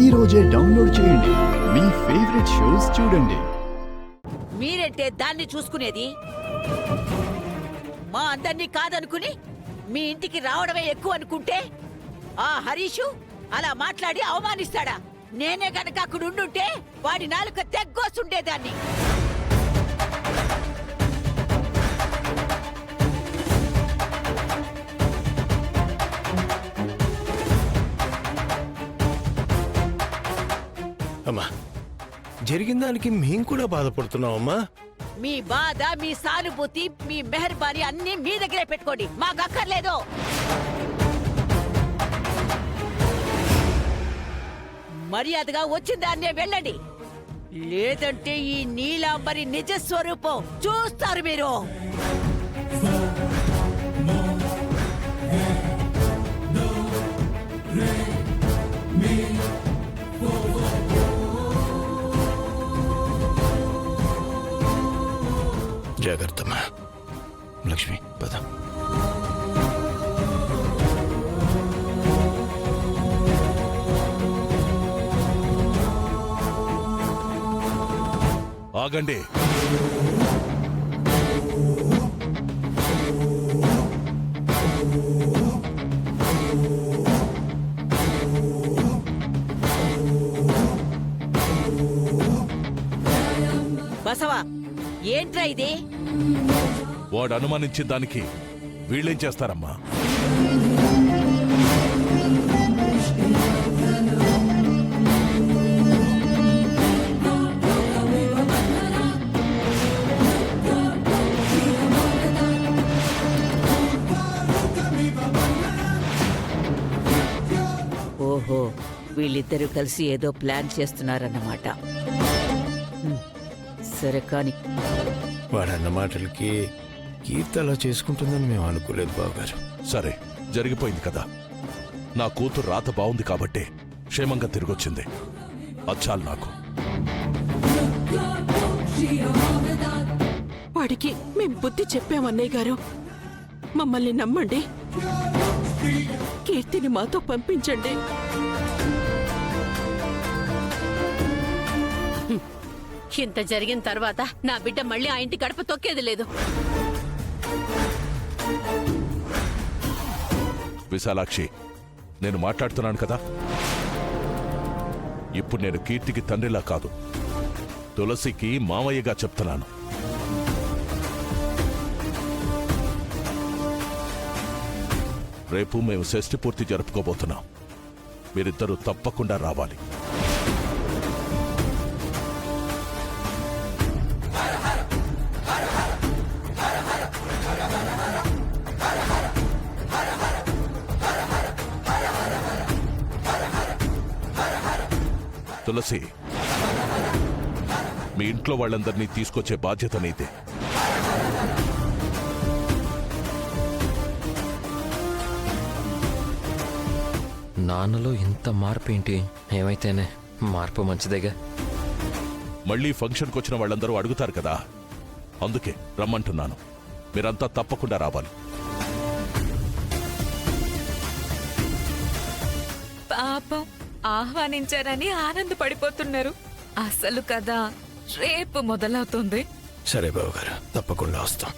ఈ రోజే డౌన్లోడ్ చేయండి. మీ ఫేవరెట్ షోస్ చూడండి. మీరంటే దాన్ని చూసుకునేది. మా అందరినీ కాదనుకుని మీ ఇంటికి రావడమే ఎక్కువ అనుకుంటే ఆ హరీషు అలా మాట్లాడి అవమానిస్తాడా? నేనే గనక అక్కడ ఉండుంటే వాడి నాలుక తెగ్గోస్తుండేదాన్ని. అమ్మా, జరిగిన దానికి మేం కూడా బాధపడుతున్నామమ్మా. మీ బాధ, మీ సానుభూతి, మీ మెహర్బానీ అన్ని మీ దగ్గరే పెట్టుకోండి, మాకు అక్కర్లేదు. మర్యాదగా వచ్చిందాన్నే వెళ్ళండి, లేదంటే ఈ నీలాంబరి నిజ స్వరూపం చూస్తారు మీరు. జాగ్రత్తమ్మా. లక్ష్మి పద. ఆగండి. బసవా, ఏంట్రా ఇది? వాడు అనుమానించిన దానికి వీళ్ళేం చేస్తారమ్మా? ఓహో, వీళ్ళిద్దరూ కలిసి ఏదో ప్లాన్ చేస్తున్నారన్నమాట. సరే కాని. వాడన్న మాటలకి కీర్తి అలా చేసుకుంటుందని మేము అనుకోలేదు బావగారు. సరే, జరిగిపోయింది కదా. నా కూతురు రాత బాగుంది కాబట్టే క్షేమంగా తిరిగొచ్చింది. అచ్చాలు నాకు. వాడికి మేం బుద్ధి చెప్పామన్నయ్య గారు, మమ్మల్ని నమ్మండి. కీర్తిని మాతో పంపించండి. ఇంత జరిగిన తర్వాత నా బిడ్డ మళ్ళీ ఆ ఇంటి గడప తొక్కేది లేదు. విశాలాక్షి, నేను మాట్లాడుతున్నాను కదా. ఇప్పుడు నేను కీర్తికి తండ్రిలా కాదు, తులసికి మామయ్యగా చెప్తున్నాను. రేపు మేము షష్ఠి పూర్తి జరుపుకోబోతున్నాం. మీరిద్దరూ తప్పకుండా రావాలి. తులసి, మీ ఇంట్లో వాళ్ళందరినీ తీసుకొచ్చే బాధ్యత నీదే. నాన్నలో ఇంత మార్పు ఏంటి? ఏమైతేనే మార్పు మంచిదేగా. మళ్ళీ ఫంక్షన్కి వచ్చిన వాళ్ళందరూ అడుగుతారు కదా, అందుకే రమ్మంటున్నాను. మీరంతా తప్పకుండా రావాలి. పాపం, ఆహ్వానించారని ఆనందపడిపోతున్నారు. అసలు కదా రేపు మొదలవుతుంది. సరే బావగారు, తప్పకుండా వస్తాం.